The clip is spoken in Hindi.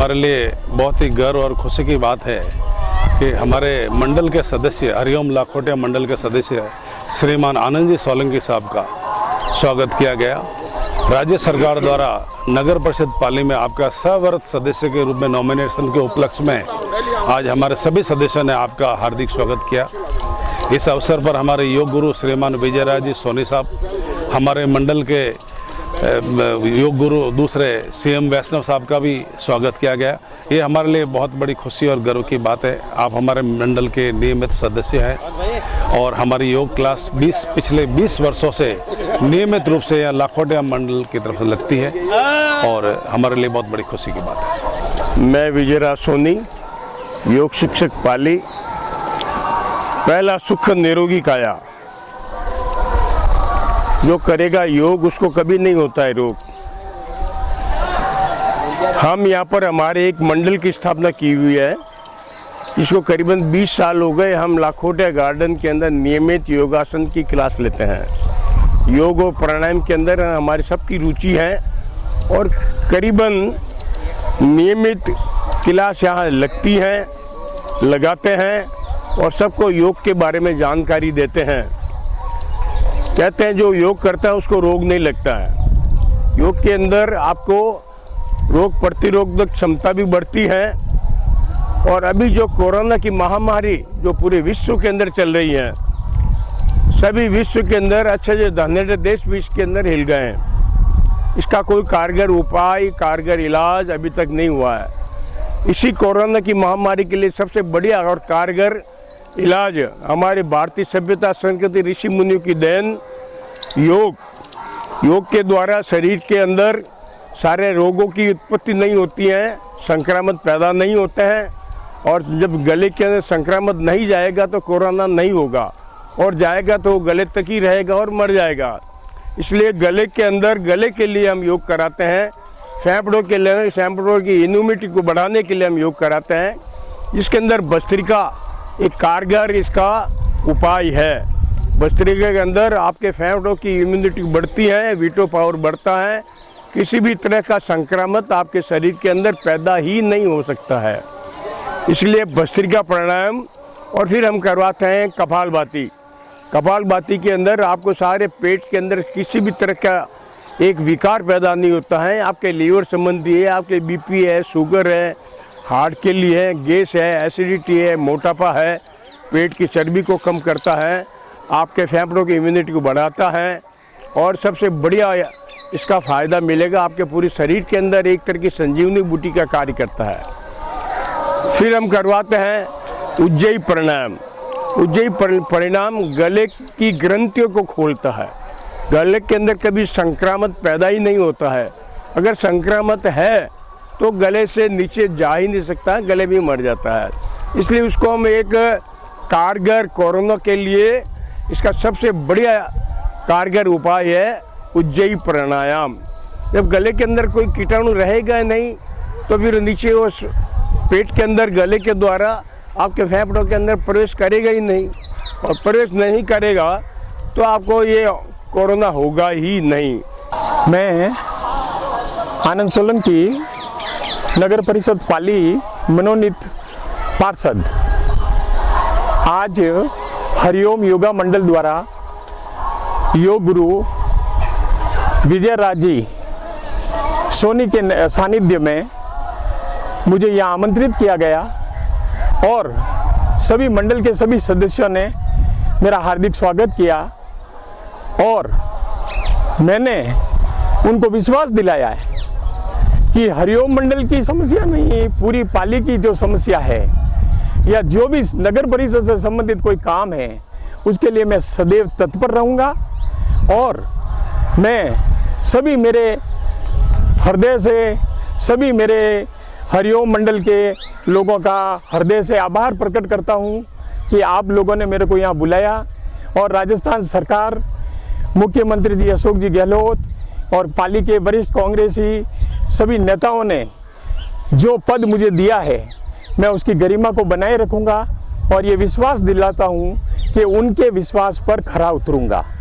हमारे लिए बहुत ही गर्व और खुशी की बात है कि हमारे मंडल के सदस्य हरिओम लाखोटिया मंडल के सदस्य श्रीमान आनंद जी सोलंकी साहब का स्वागत किया गया। राज्य सरकार द्वारा नगर परिषद पाली में आपका सवर्त सदस्य के रूप में नॉमिनेशन के उपलक्ष्य में आज हमारे सभी सदस्यों ने आपका हार्दिक स्वागत किया। इस अवसर पर हमारे योग गुरु श्रीमान विजयराज जी सोनी साहब, हमारे मंडल के योग गुरु दूसरे सीएम वैष्णव साहब का भी स्वागत किया गया। ये हमारे लिए बहुत बड़ी खुशी और गर्व की बात है। आप हमारे मंडल के नियमित सदस्य हैं और हमारी योग क्लास पिछले 20 वर्षों से नियमित रूप से यहाँ लाखोटिया मंडल की तरफ से लगती है और हमारे लिए बहुत बड़ी खुशी की बात है। मैं विजयराज सोनी, योग शिक्षक पाली। पहला सुख निरोगी काया, जो करेगा योग उसको कभी नहीं होता है रोग। हम यहाँ पर हमारे एक मंडल की स्थापना की हुई है, इसको करीबन 20 साल हो गए। हम लाखोटिया गार्डन के अंदर नियमित योगासन की क्लास लेते हैं। योग और प्राणायाम के अंदर हमारी सबकी रुचि है और करीबन नियमित क्लास यहाँ लगती है, लगाते हैं और सबको योग के बारे में जानकारी देते हैं। कहते हैं जो योग करता है उसको रोग नहीं लगता है। योग के अंदर आपको रोग प्रतिरोधक क्षमता भी बढ़ती है। और अभी जो कोरोना की महामारी जो पूरे विश्व के अंदर चल रही है, सभी विश्व के अंदर अच्छे जो धनाढ्य देश भी इसके अंदर हिल गए हैं। इसका कोई कारगर उपाय, कारगर इलाज अभी तक नहीं हुआ है। इसी कोरोना की महामारी के लिए सबसे बढ़िया और कारगर इलाज हमारे भारतीय सभ्यता संस्कृति ऋषि मुनियों की देन योग के द्वारा शरीर के अंदर सारे रोगों की उत्पत्ति नहीं होती है, संक्रमण पैदा नहीं होते हैं। और जब गले के अंदर संक्रमण नहीं जाएगा तो कोरोना नहीं होगा, और जाएगा तो गले तक ही रहेगा और मर जाएगा। इसलिए गले के अंदर गले के लिए हम योग कराते हैं। फेफड़ों के लिए फेफड़ों की इम्यूनिटी को बढ़ाने के लिए हम योग कराते हैं, जिसके अंदर भस्त्रिका एक कारगर इसका उपाय है। भस्त्रिका के अंदर आपके फेफड़ों की इम्यूनिटी बढ़ती है, वीटो पावर बढ़ता है। किसी भी तरह का संक्रमण आपके शरीर के अंदर पैदा ही नहीं हो सकता है। इसलिए भस्त्रिका प्राणायाम और फिर हम करवाते हैं कपालभाति। कपालभाति के अंदर आपको सारे पेट के अंदर किसी भी तरह का एक विकार पैदा नहीं होता है। आपके लीवर संबंधी है, आपके बीपी है, शुगर है, हार्ट के लिए है, गैस है, एसिडिटी है, मोटापा है, पेट की चर्बी को कम करता है, आपके फेफड़ों की इम्यूनिटी को बढ़ाता है। और सबसे बढ़िया इसका फ़ायदा मिलेगा, आपके पूरे शरीर के अंदर एक तरह की संजीवनी बूटी का कार्य करता है। फिर हम करवाते हैं उज्जयी प्राणायाम। उज्जयी प्राणायाम गले की ग्रंथियों को खोलता है। गले के अंदर कभी संक्रमण पैदा ही नहीं होता है। अगर संक्रमण है तो गले से नीचे जा ही नहीं सकता है, गले भी मर जाता है। इसलिए उसको हम एक कारगर कोरोना के लिए इसका सबसे बढ़िया कारगर उपाय है उज्जयी प्राणायाम। जब गले के अंदर कोई कीटाणु रहेगा नहीं तो फिर नीचे वो पेट के अंदर गले के द्वारा आपके फेफड़ों के अंदर प्रवेश करेगा ही नहीं, और प्रवेश नहीं करेगा तो आपको ये कोरोना होगा ही नहीं। मैं आनंद सोलंकी, नगर परिषद पाली मनोनीत पार्षद, आज हरिओम योगा मंडल द्वारा योग गुरु विजयराज जी सोनी के सानिध्य में मुझे यहाँ आमंत्रित किया गया और सभी मंडल के सभी सदस्यों ने मेरा हार्दिक स्वागत किया। और मैंने उनको विश्वास दिलाया है कि हरिओम मंडल की समस्या नहीं, पूरी पाली की जो समस्या है या जो भी नगर परिषद से संबंधित कोई काम है उसके लिए मैं सदैव तत्पर रहूँगा। और मैं सभी मेरे हृदय से, सभी मेरे हरिओम मंडल के लोगों का हृदय से आभार प्रकट करता हूँ कि आप लोगों ने मेरे को यहाँ बुलाया। और राजस्थान सरकार, मुख्यमंत्री जी अशोक जी गहलोत और पाली के वरिष्ठ कांग्रेसी सभी नेताओं ने जो पद मुझे दिया है, मैं उसकी गरिमा को बनाए रखूँगा और ये विश्वास दिलाता हूँ कि उनके विश्वास पर खरा उतरूँगा।